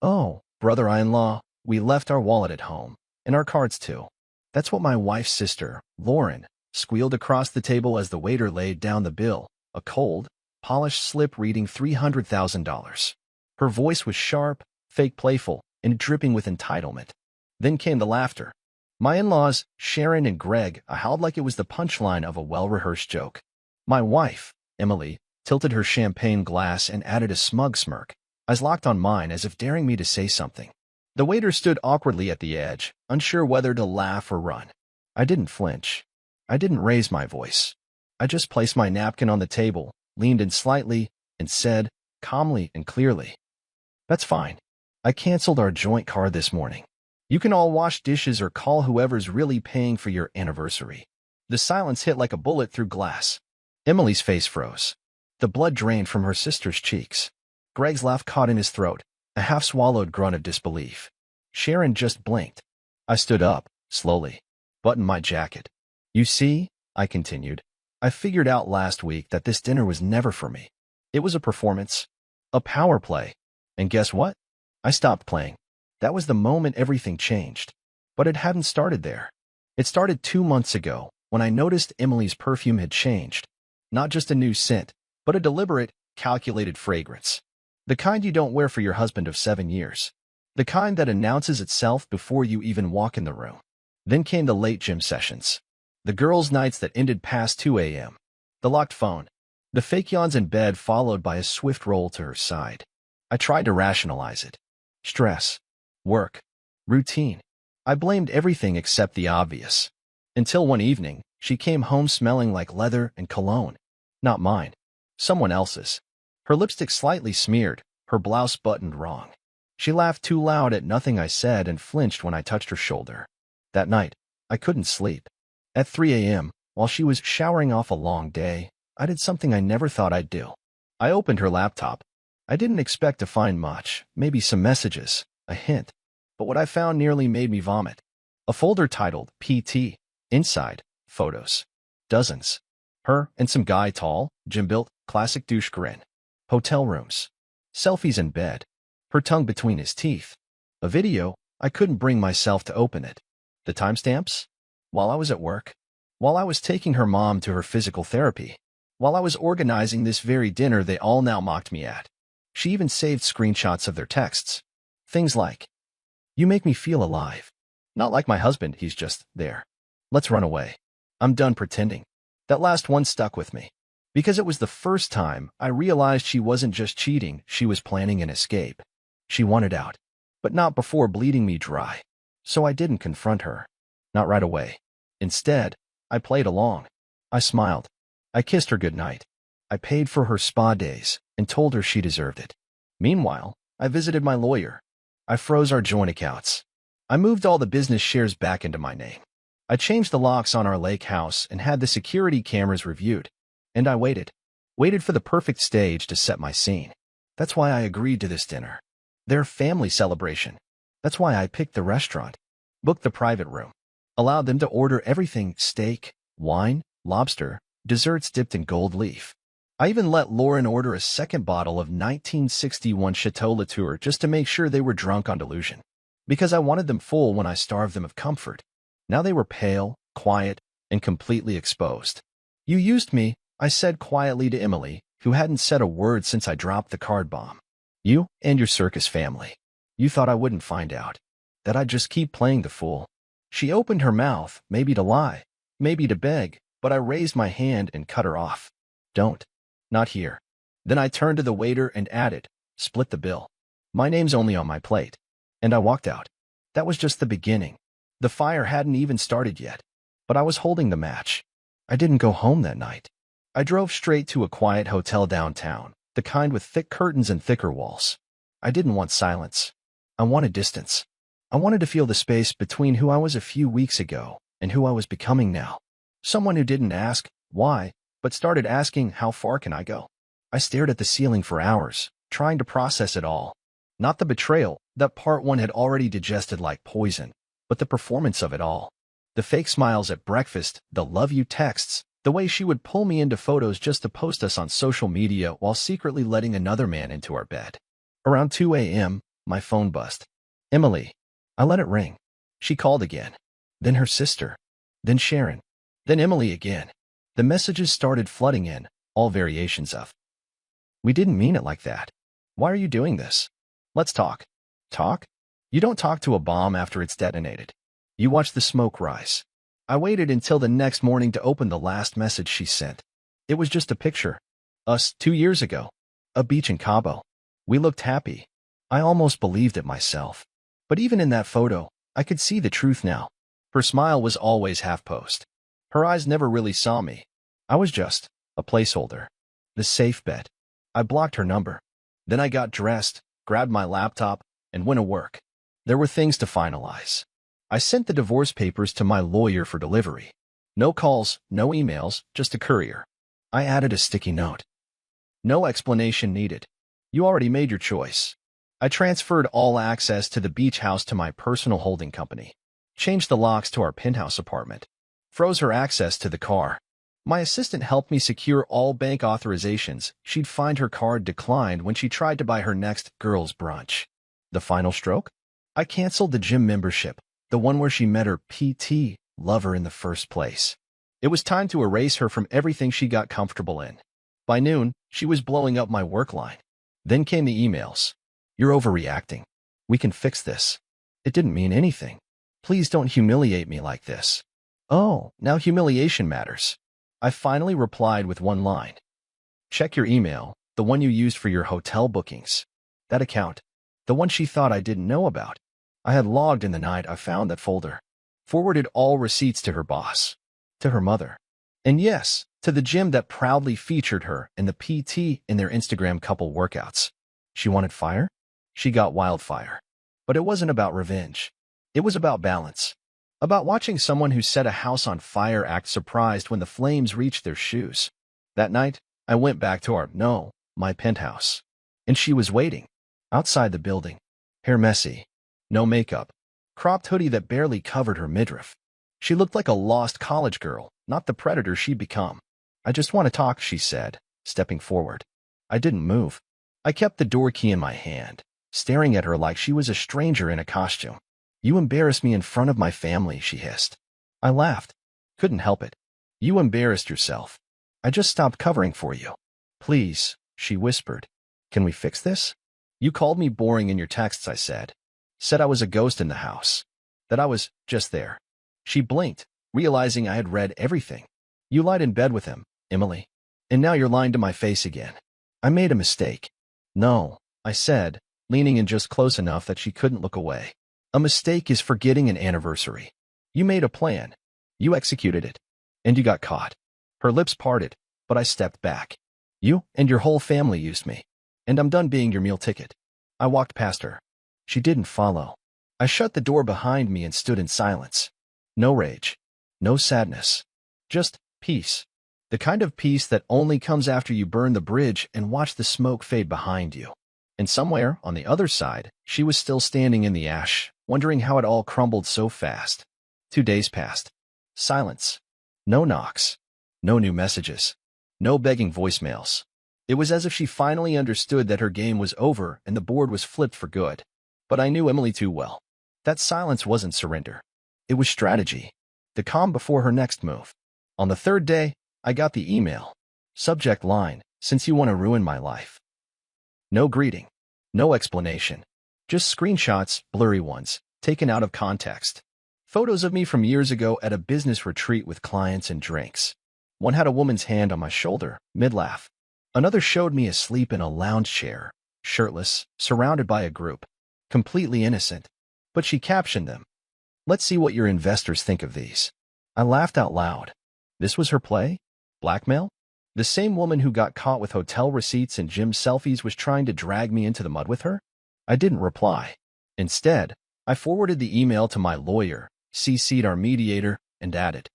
Oh, brother-in-law, we left our wallet at home. And our cards too. That's what my wife's sister, Lauren, squealed across the table as the waiter laid down the bill, a cold, polished slip reading $300,000. Her voice was sharp, fake playful, and dripping with entitlement. Then came the laughter. My in-laws, Sharon and Greg, howled like it was the punchline of a well-rehearsed joke. My wife, Emily, tilted her champagne glass and added a smug smirk, eyes locked on mine as if daring me to say something. The waiter stood awkwardly at the edge, unsure whether to laugh or run. I didn't flinch. I didn't raise my voice. I just placed my napkin on the table, leaned in slightly, and said, calmly and clearly, "That's fine. I canceled our joint card this morning. You can all wash dishes or call whoever's really paying for your anniversary." The silence hit like a bullet through glass. Emily's face froze. The blood drained from her sister's cheeks. Greg's laugh caught in his throat, a half-swallowed grunt of disbelief. Sharon just blinked. I stood up, slowly, buttoned my jacket. "You see," I continued, "I figured out last week that this dinner was never for me. It was a performance, a power play. And guess what? I stopped playing. That was the moment everything changed. But it hadn't started there. It started 2 months ago, when I noticed Emily's perfume had changed. Not just a new scent, but a deliberate, calculated fragrance. The kind you don't wear for your husband of 7 years. The kind that announces itself before you even walk in the room. Then came the late gym sessions. The girls' nights that ended past 2 a.m. The locked phone. The fake yawns in bed followed by a swift roll to her side. I tried to rationalize it. Stress. Work. Routine. I blamed everything except the obvious. Until one evening, she came home smelling like leather and cologne. Not mine. Someone else's. Her lipstick slightly smeared, her blouse buttoned wrong. She laughed too loud at nothing I said and flinched when I touched her shoulder. That night, I couldn't sleep. At 3 a.m., while she was showering off a long day, I did something I never thought I'd do. I opened her laptop. I didn't expect to find much, maybe some messages, a hint. But what I found nearly made me vomit. A folder titled PT. Inside, photos. Dozens. Her and some guy tall, gym-built, classic douche grin. Hotel rooms. Selfies in bed. Her tongue between his teeth. A video, I couldn't bring myself to open it. The timestamps? While I was at work. While I was taking her mom to her physical therapy. While I was organizing this very dinner they all now mocked me at. She even saved screenshots of their texts. Things like, "You make me feel alive. Not like my husband, he's just there. Let's run away. I'm done pretending." That last one stuck with me. Because it was the first time I realized she wasn't just cheating, she was planning an escape. She wanted out. But not before bleeding me dry. So I didn't confront her. Not right away. Instead, I played along. I smiled. I kissed her goodnight. I paid for her spa days and told her she deserved it. Meanwhile, I visited my lawyer. I froze our joint accounts. I moved all the business shares back into my name. I changed the locks on our lake house and had the security cameras reviewed. And I waited. Waited for the perfect stage to set my scene. That's why I agreed to this dinner. Their family celebration. That's why I picked the restaurant. Booked the private room. Allowed them to order everything: steak, wine, lobster, desserts dipped in gold leaf. I even let Lauren order a second bottle of 1961 Chateau Latour just to make sure they were drunk on delusion. Because I wanted them full when I starved them of comfort. Now they were pale, quiet, and completely exposed. "You used me," I said quietly to Emily, who hadn't said a word since I dropped the card bomb. "You and your circus family. You thought I wouldn't find out. That I'd just keep playing the fool." She opened her mouth, maybe to lie, maybe to beg, but I raised my hand and cut her off. "Don't. Not here." Then I turned to the waiter and added, "Split the bill. My name's only on my plate." And I walked out. That was just the beginning. The fire hadn't even started yet. But I was holding the match. I didn't go home that night. I drove straight to a quiet hotel downtown, the kind with thick curtains and thicker walls. I didn't want silence. I wanted distance. I wanted to feel the space between who I was a few weeks ago and who I was becoming now. Someone who didn't ask, why, but started asking, how far can I go? I stared at the ceiling for hours, trying to process it all. Not the betrayal, that part one had already digested like poison, but the performance of it all. The fake smiles at breakfast, the love you texts, the way she would pull me into photos just to post us on social media while secretly letting another man into our bed. Around 2 a.m., My phone buzzed. Emily. I let it ring. She called again. Then her sister. Then Sharon. Then Emily again. The messages started flooding in, all variations of, "We didn't mean it like that. Why are you doing this? Let's talk." Talk? You don't talk to a bomb after it's detonated. You watch the smoke rise. I waited until the next morning to open the last message she sent. It was just a picture. Us 2 years ago. A beach in Cabo. We looked happy. I almost believed it myself. But even in that photo, I could see the truth now. Her smile was always half-posed. Her eyes never really saw me. I was just a placeholder. The safe bet. I blocked her number. Then I got dressed, grabbed my laptop, and went to work. There were things to finalize. I sent the divorce papers to my lawyer for delivery. No calls, no emails, just a courier. I added a sticky note. No explanation needed. You already made your choice. I transferred all access to the beach house to my personal holding company. Changed the locks to our penthouse apartment. Froze her access to the car. My assistant helped me secure all bank authorizations. She'd find her card declined when she tried to buy her next girls' brunch. The final stroke? I canceled the gym membership, the one where she met her PT lover in the first place. It was time to erase her from everything she got comfortable in. By noon, she was blowing up my work line. Then came the emails. You're overreacting. We can fix this. It didn't mean anything. Please don't humiliate me like this. Oh, now humiliation matters. I finally replied with one line. Check your email, the one you used for your hotel bookings. That account, the one she thought I didn't know about. I had logged in the night I found that folder. Forwarded all receipts to her boss. To her mother. And yes, to the gym that proudly featured her and the PT in their Instagram couple workouts. She wanted fire? She got wildfire. But it wasn't about revenge. It was about balance. About watching someone who set a house on fire act surprised when the flames reached their shoes. That night, I went back to my penthouse. And she was waiting. Outside the building. Hair messy. No makeup. Cropped hoodie that barely covered her midriff. She looked like a lost college girl, not the predator she'd become. I just want to talk, she said, stepping forward. I didn't move. I kept the door key in my hand, staring at her like she was a stranger in a costume. You embarrassed me in front of my family, she hissed. I laughed. Couldn't help it. You embarrassed yourself. I just stopped covering for you. Please, she whispered. Can we fix this? You called me boring in your texts, I said. Said I was a ghost in the house. That I was just there. She blinked, realizing I had read everything. You lied in bed with him, Emily. And now you're lying to my face again. I made a mistake. No, I said, leaning in just close enough that she couldn't look away. A mistake is forgetting an anniversary. You made a plan. You executed it. And you got caught. Her lips parted, but I stepped back. You and your whole family used me. And I'm done being your meal ticket. I walked past her. She didn't follow. I shut the door behind me and stood in silence. No rage. No sadness. Just peace. The kind of peace that only comes after you burn the bridge and watch the smoke fade behind you. And somewhere, on the other side, she was still standing in the ash, wondering how it all crumbled so fast. 2 days passed. Silence. No knocks. No new messages. No begging voicemails. It was as if she finally understood that her game was over and the board was flipped for good. But I knew Emily too well. That silence wasn't surrender. It was strategy. The calm before her next move. On the 3rd day, I got the email. Subject line, since you want to ruin my life. No greeting. No explanation. Just screenshots, blurry ones, taken out of context. Photos of me from years ago at a business retreat with clients and drinks. One had a woman's hand on my shoulder, mid-laugh. Another showed me asleep in a lounge chair, shirtless, surrounded by a group. Completely innocent. But she captioned them. Let's see what your investors think of these. I laughed out loud. This was her play? Blackmail? The same woman who got caught with hotel receipts and gym selfies was trying to drag me into the mud with her? I didn't reply. Instead, I forwarded the email to my lawyer, CC'd our mediator, and added.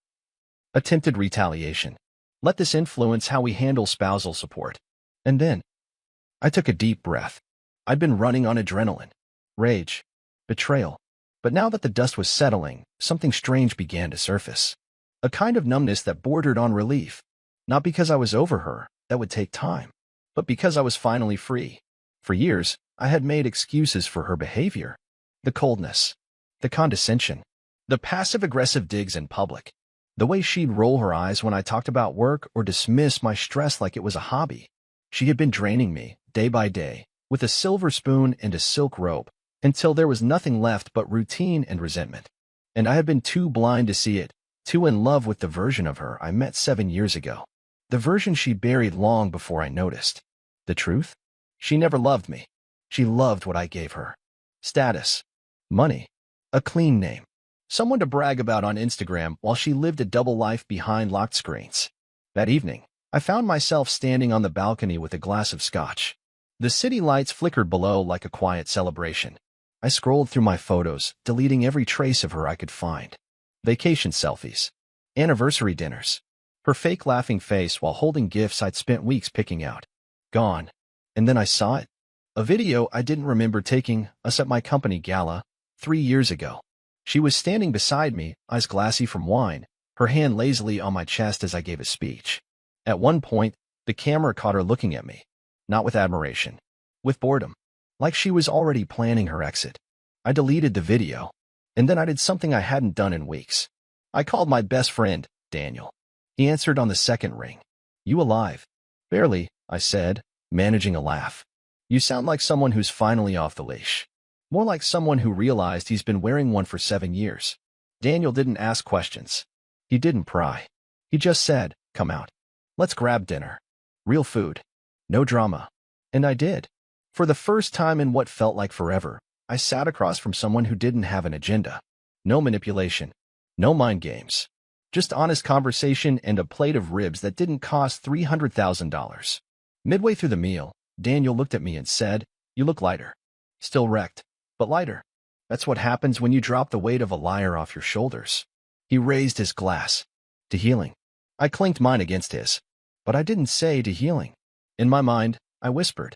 Attempted retaliation. Let this influence how we handle spousal support. And then, I took a deep breath. I'd been running on adrenaline, rage, betrayal. But now that the dust was settling, something strange began to surface. A kind of numbness that bordered on relief. Not because I was over her, that would take time, but because I was finally free. For years, I had made excuses for her behavior. The coldness, the condescension, the passive-aggressive digs in public, the way she'd roll her eyes when I talked about work or dismiss my stress like it was a hobby. She had been draining me, day by day, with a silver spoon and a silk rope, until there was nothing left but routine and resentment. And I had been too blind to see it, too in love with the version of her I met 7 years ago. The version she buried long before I noticed. The truth? She never loved me. She loved what I gave her. Status. Money. A clean name. Someone to brag about on Instagram while she lived a double life behind locked screens. That evening, I found myself standing on the balcony with a glass of scotch. The city lights flickered below like a quiet celebration. I scrolled through my photos, deleting every trace of her I could find. Vacation selfies. Anniversary dinners. Her fake laughing face while holding gifts I'd spent weeks picking out. Gone. And then I saw it. A video I didn't remember taking us at my company gala 3 years ago. She was standing beside me, eyes glassy from wine, her hand lazily on my chest as I gave a speech. At one point, the camera caught her looking at me. Not with admiration. With boredom. Like she was already planning her exit. I deleted the video. And then I did something I hadn't done in weeks. I called my best friend, Daniel. He answered on the second ring. "You alive?" "Barely," I said, managing a laugh. "You sound like someone who's finally off the leash." More like someone who realized he's been wearing one for 7 years. Daniel didn't ask questions. He didn't pry. He just said, "Come out. Let's grab dinner. Real food. No drama." And I did. For the first time in what felt like forever, I sat across from someone who didn't have an agenda. No manipulation. No mind games. Just honest conversation and a plate of ribs that didn't cost $300,000. Midway through the meal, Daniel looked at me and said, "You look lighter. Still wrecked, but lighter. That's what happens when you drop the weight of a liar off your shoulders." He raised his glass. "To healing." I clinked mine against his. But I didn't say to healing. In my mind, I whispered.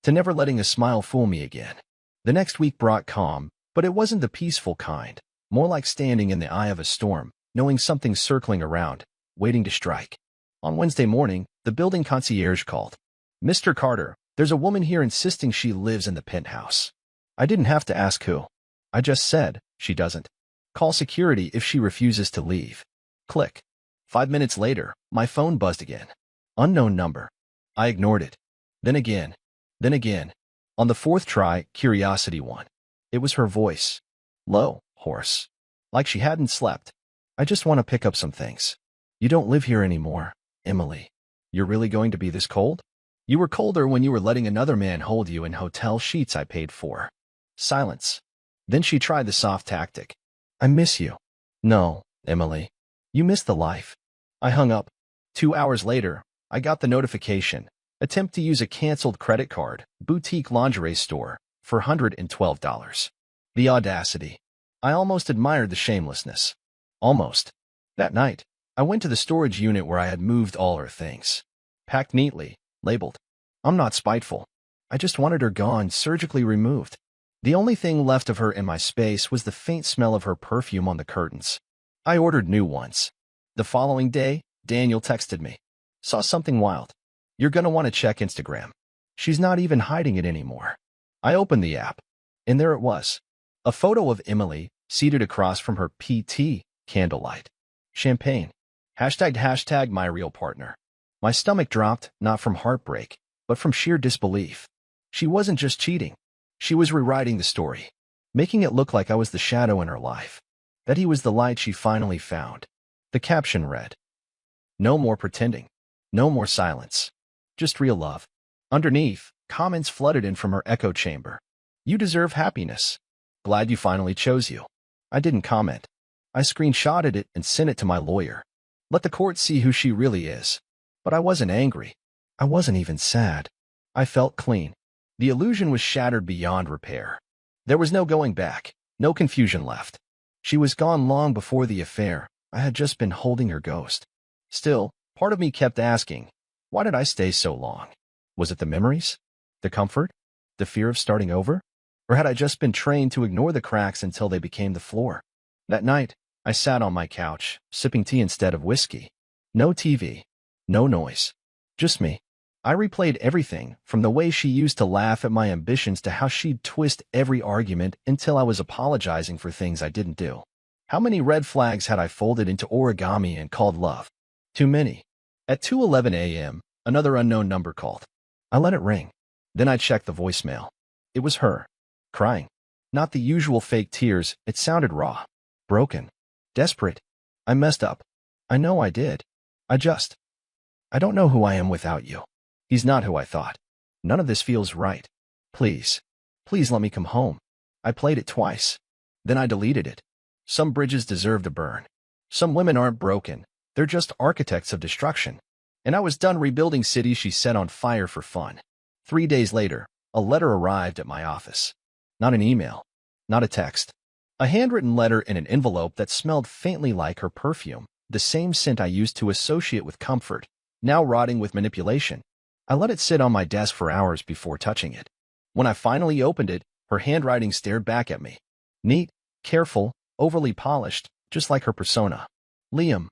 To never letting a smile fool me again. The next week brought calm, but it wasn't the peaceful kind. More like standing in the eye of a storm, knowing something's circling around, waiting to strike. On Wednesday morning, the building concierge called. "Mr. Carter, there's a woman here insisting she lives in the penthouse." I didn't have to ask who. I just said, "She doesn't. Call security if she refuses to leave." Click. 5 minutes later, my phone buzzed again. Unknown number. I ignored it. Then again. Then again. On the fourth try, curiosity won. It was her voice. Low, hoarse. Like she hadn't slept. "I just want to pick up some things. You don't live here anymore, Emily. You're really going to be this cold? You were colder when you were letting another man hold you in hotel sheets I paid for." Silence. Then she tried the soft tactic. "I miss you." "No, Emily. You miss the life." I hung up. 2 hours later, I got the notification. Attempt to use a canceled credit card, boutique lingerie store, for $112. The audacity. I almost admired the shamelessness. Almost. That night, I went to the storage unit where I had moved all her things. Packed neatly, labeled. I'm not spiteful. I just wanted her gone, surgically removed. The only thing left of her in my space was the faint smell of her perfume on the curtains. I ordered new ones. The following day, Daniel texted me. "Saw something wild. You're gonna want to check Instagram. She's not even hiding it anymore." I opened the app, and there it was. A photo of Emily, seated across from her PT, candlelight. Champagne. Hashtag my real partner. My stomach dropped, not from heartbreak, but from sheer disbelief. She wasn't just cheating. She was rewriting the story, making it look like I was the shadow in her life, that he was the light she finally found. The caption read, "No more pretending. No more silence. Just real love." Underneath, comments flooded in from her echo chamber. "You deserve happiness. Glad you finally chose you." I didn't comment. I screenshotted it and sent it to my lawyer. Let the court see who she really is. But I wasn't angry. I wasn't even sad. I felt clean. The illusion was shattered beyond repair. There was no going back, no confusion left. She was gone long before the affair. I had just been holding her ghost. Still, part of me kept asking, why did I stay so long? Was it the memories? The comfort? The fear of starting over? Or had I just been trained to ignore the cracks until they became the floor? That night, I sat on my couch, sipping tea instead of whiskey. No TV. No noise. Just me. I replayed everything, from the way she used to laugh at my ambitions to how she'd twist every argument until I was apologizing for things I didn't do. How many red flags had I folded into origami and called love? Too many. At 2:11 a.m., another unknown number called. I let it ring. Then I checked the voicemail. It was her. Crying. Not the usual fake tears, it sounded raw. Broken. Desperate. I messed up. I know I did. I don't know who I am without you. He's not who I thought. None of this feels right. Please. Please let me come home. I played it twice. Then I deleted it. Some bridges deserve to burn. Some women aren't broken. They're just architects of destruction. And I was done rebuilding cities she set on fire for fun. 3 days later, a letter arrived at my office. Not an email. Not a text. A handwritten letter in an envelope that smelled faintly like her perfume, the same scent I used to associate with comfort, now rotting with manipulation. I let it sit on my desk for hours before touching it. When I finally opened it, her handwriting stared back at me. Neat, careful, overly polished, just like her persona. Liam.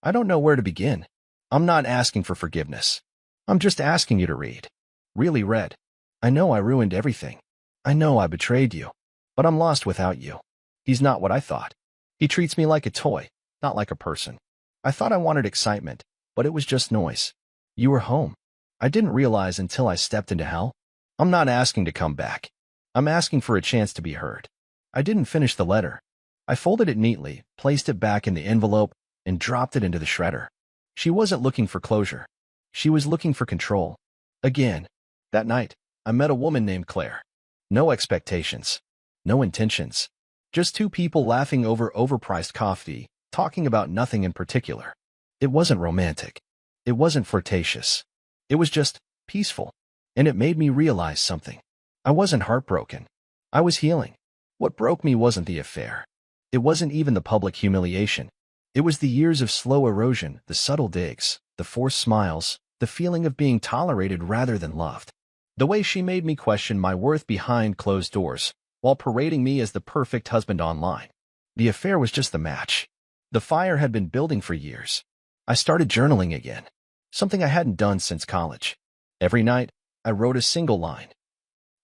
I don't know where to begin. I'm not asking for forgiveness. I'm just asking you to read. Really read. I know I ruined everything. I know I betrayed you. But I'm lost without you. He's not what I thought. He treats me like a toy, not like a person. I thought I wanted excitement, but it was just noise. You were home. I didn't realize until I stepped into hell. I'm not asking to come back. I'm asking for a chance to be heard. I didn't finish the letter. I folded it neatly, placed it back in the envelope, and dropped it into the shredder. She wasn't looking for closure. She was looking for control. Again. That night, I met a woman named Claire. No expectations. No intentions. Just two people laughing over overpriced coffee, talking about nothing in particular. It wasn't romantic. It wasn't flirtatious. It was just peaceful. And it made me realize something. I wasn't heartbroken. I was healing. What broke me wasn't the affair. It wasn't even the public humiliation. It was the years of slow erosion, the subtle digs, the forced smiles, the feeling of being tolerated rather than loved. The way she made me question my worth behind closed doors, while parading me as the perfect husband online. The affair was just the match. The fire had been building for years. I started journaling again, something I hadn't done since college. Every night, I wrote a single line.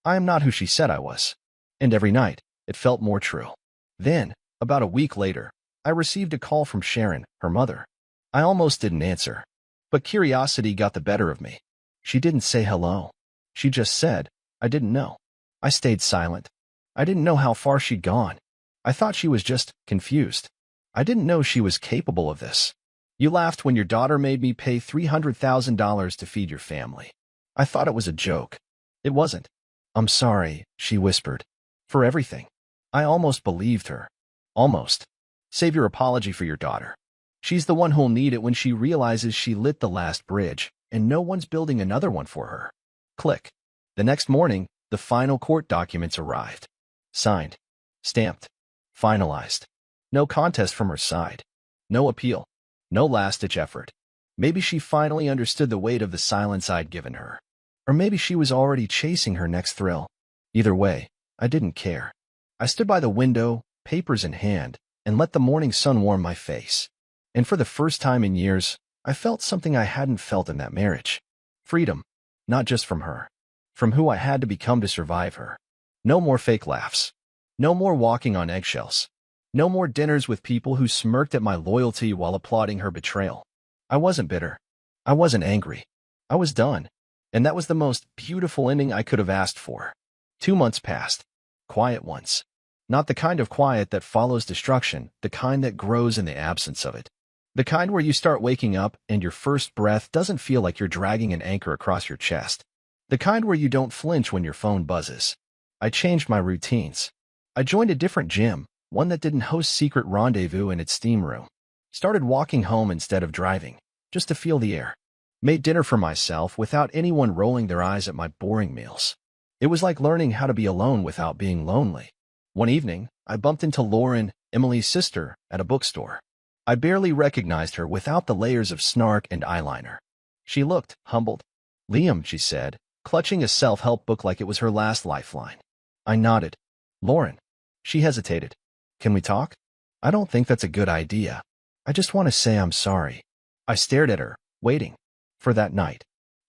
I am not who she said I was. And every night, it felt more true. Then, about a week later, I received a call from Sharon, her mother. I almost didn't answer. But curiosity got the better of me. She didn't say hello. She just said, I didn't know. I stayed silent. I didn't know how far she'd gone. I thought she was just confused. I didn't know she was capable of this. You laughed when your daughter made me pay $300,000 to feed your family. I thought it was a joke. It wasn't. I'm sorry, she whispered. For everything. I almost believed her. Almost. Save your apology for your daughter. She's the one who'll need it when she realizes she lit the last bridge, and no one's building another one for her. Click. The next morning, the final court documents arrived. Signed. Stamped. Finalized. No contest from her side. No appeal. No last-ditch effort. Maybe she finally understood the weight of the silence I'd given her. Or maybe she was already chasing her next thrill. Either way, I didn't care. I stood by the window, papers in hand, and let the morning sun warm my face. And for the first time in years, I felt something I hadn't felt in that marriage. Freedom. Not just from her. From who I had to become to survive her. No more fake laughs. No more walking on eggshells. No more dinners with people who smirked at my loyalty while applauding her betrayal. I wasn't bitter. I wasn't angry. I was done. And that was the most beautiful ending I could have asked for. 2 months passed. Quiet ones. Not the kind of quiet that follows destruction, the kind that grows in the absence of it. The kind where you start waking up and your first breath doesn't feel like you're dragging an anchor across your chest. The kind where you don't flinch when your phone buzzes. I changed my routines. I joined a different gym, one that didn't host secret rendezvous in its steam room. Started walking home instead of driving, just to feel the air. Made dinner for myself without anyone rolling their eyes at my boring meals. It was like learning how to be alone without being lonely. One evening, I bumped into Lauren, Emily's sister, at a bookstore. I barely recognized her without the layers of snark and eyeliner. She looked humbled. Liam, she said, clutching a self-help book like it was her last lifeline. I nodded. Lauren. She hesitated. Can we talk? I don't think that's a good idea. I just want to say I'm sorry. I stared at her, waiting. For that night.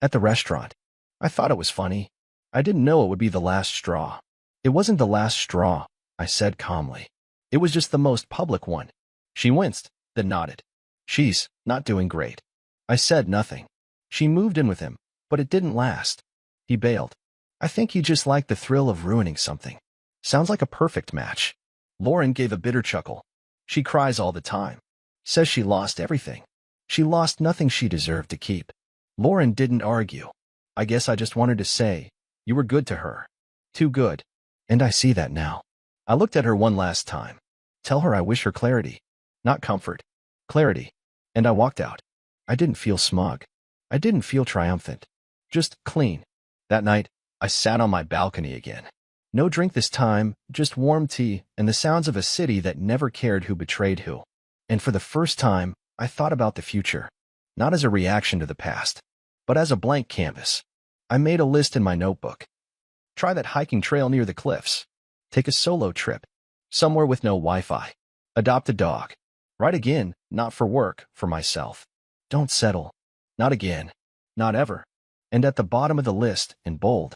At the restaurant. I thought it was funny. I didn't know it would be the last straw. It wasn't the last straw, I said calmly. It was just the most public one. She winced, then nodded. She's not doing great. I said nothing. She moved in with him, but it didn't last. He bailed. I think he just liked the thrill of ruining something. Sounds like a perfect match. Lauren gave a bitter chuckle. She cries all the time. Says she lost everything. She lost nothing she deserved to keep. Lauren didn't argue. I guess I just wanted to say, you were good to her. Too good. And I see that now. I looked at her one last time. Tell her I wish her clarity. Not comfort. Clarity. And I walked out. I didn't feel smug. I didn't feel triumphant. Just clean. That night, I sat on my balcony again. No drink this time, just warm tea and the sounds of a city that never cared who betrayed who. And for the first time, I thought about the future. Not as a reaction to the past, but as a blank canvas. I made a list in my notebook. Try that hiking trail near the cliffs. Take a solo trip. Somewhere with no Wi-Fi. Adopt a dog. Write again, not for work, for myself. Don't settle. Not again. Not ever. And at the bottom of the list, in bold,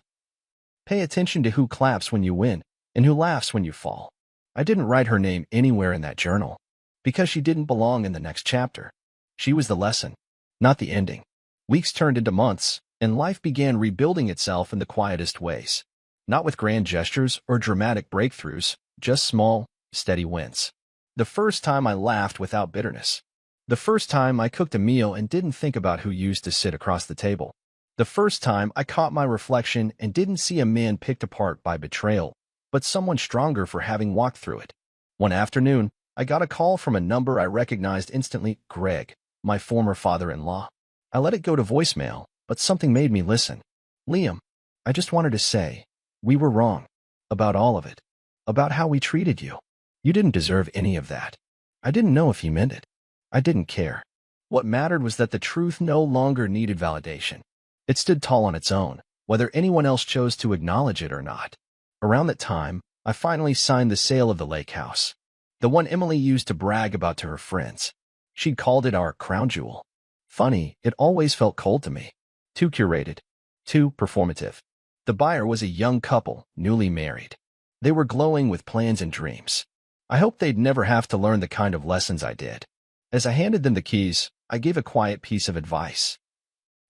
pay attention to who claps when you win and who laughs when you fall. I didn't write her name anywhere in that journal because she didn't belong in the next chapter. She was the lesson, not the ending. Weeks turned into months, and life began rebuilding itself in the quietest ways. Not with grand gestures or dramatic breakthroughs, just small, steady wins. The first time I laughed without bitterness. The first time I cooked a meal and didn't think about who used to sit across the table. The first time I caught my reflection and didn't see a man picked apart by betrayal, but someone stronger for having walked through it. One afternoon, I got a call from a number I recognized instantly, Greg, my former father-in-law. I let it go to voicemail, but something made me listen. Liam, I just wanted to say, we were wrong. About all of it. About how we treated you. You didn't deserve any of that. I didn't know if he meant it. I didn't care. What mattered was that the truth no longer needed validation. It stood tall on its own, whether anyone else chose to acknowledge it or not. Around that time, I finally signed the sale of the lake house. The one Emily used to brag about to her friends. She'd called it our crown jewel. Funny, it always felt cold to me. Too curated. Too performative. The buyer was a young couple, newly married. They were glowing with plans and dreams. I hoped they'd never have to learn the kind of lessons I did. As I handed them the keys, I gave a quiet piece of advice.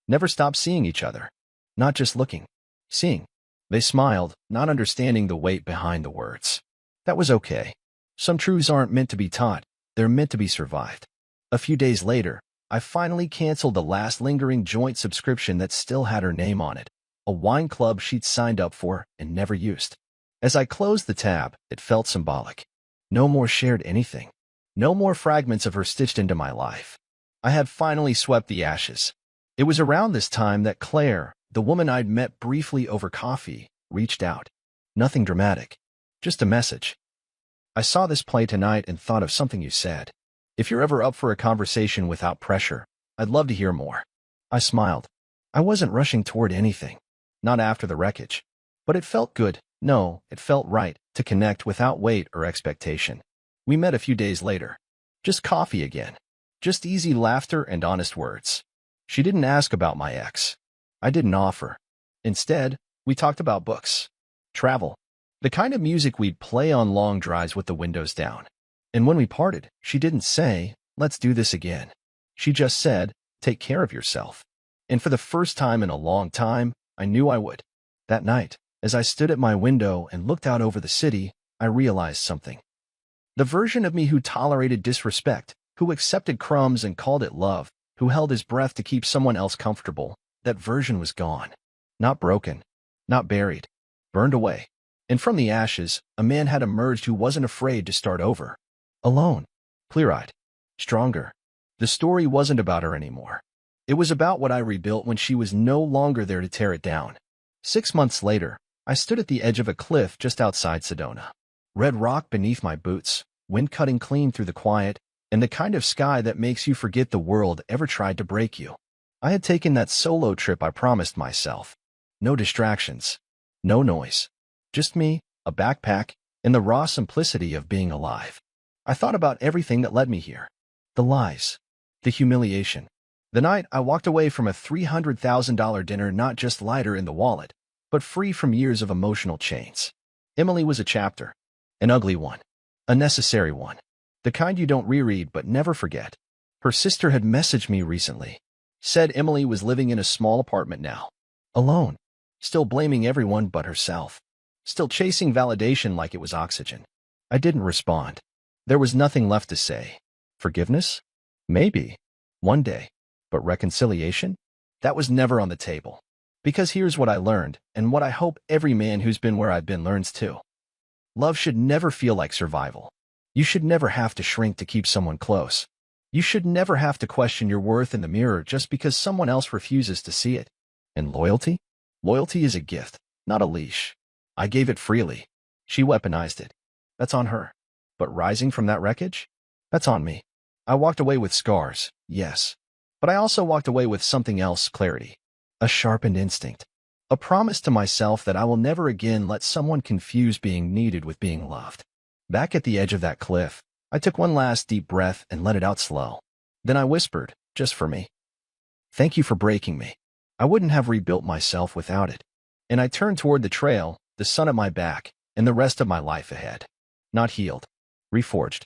Never stop seeing each other. Not just looking. Seeing. They smiled, not understanding the weight behind the words. That was okay. Some truths aren't meant to be taught. They're meant to be survived. A few days later, I finally canceled the last lingering joint subscription that still had her name on it. A wine club she'd signed up for and never used. As I closed the tab, it felt symbolic. No more shared anything. No more fragments of her stitched into my life. I had finally swept the ashes. It was around this time that Claire, the woman I'd met briefly over coffee, reached out. Nothing dramatic. Just a message. I saw this play tonight and thought of something you said. If you're ever up for a conversation without pressure, I'd love to hear more. I smiled. I wasn't rushing toward anything. Not after the wreckage. But it felt good. No, it felt right to connect without weight or expectation. We met a few days later. Just coffee again. Just easy laughter and honest words. She didn't ask about my ex. I didn't offer. Instead, we talked about books. Travel. The kind of music we'd play on long drives with the windows down. And when we parted, she didn't say, let's do this again. She just said, take care of yourself. And for the first time in a long time, I knew I would. That night, as I stood at my window and looked out over the city, I realized something. The version of me who tolerated disrespect, who accepted crumbs and called it love, who held his breath to keep someone else comfortable, that version was gone. Not broken. Not buried. Burned away. And from the ashes, a man had emerged who wasn't afraid to start over. Alone. Clear-eyed. Stronger. The story wasn't about her anymore. It was about what I rebuilt when she was no longer there to tear it down. 6 months later, I stood at the edge of a cliff just outside Sedona. Red rock beneath my boots, wind cutting clean through the quiet, and the kind of sky that makes you forget the world ever tried to break you. I had taken that solo trip I promised myself. No distractions. No noise. Just me, a backpack, and the raw simplicity of being alive. I thought about everything that led me here. The lies. The humiliation. The night I walked away from a $300,000 dinner not just lighter in the wallet, but free from years of emotional chains. Emily was a chapter. An ugly one. A necessary one. The kind you don't reread but never forget. Her sister had messaged me recently. Said Emily was living in a small apartment now. Alone. Still blaming everyone but herself. Still chasing validation like it was oxygen. I didn't respond. There was nothing left to say. Forgiveness? Maybe. One day. But reconciliation? That was never on the table. Because here's what I learned, and what I hope every man who's been where I've been learns too. Love should never feel like survival. You should never have to shrink to keep someone close. You should never have to question your worth in the mirror just because someone else refuses to see it. And loyalty? Loyalty is a gift, not a leash. I gave it freely. She weaponized it. That's on her. But rising from that wreckage? That's on me. I walked away with scars, yes. But I also walked away with something else, clarity. A sharpened instinct. A promise to myself that I will never again let someone confuse being needed with being loved. Back at the edge of that cliff, I took one last deep breath and let it out slow. Then I whispered, just for me. Thank you for breaking me. I wouldn't have rebuilt myself without it. And I turned toward the trail, the sun at my back, and the rest of my life ahead. Not healed. Reforged.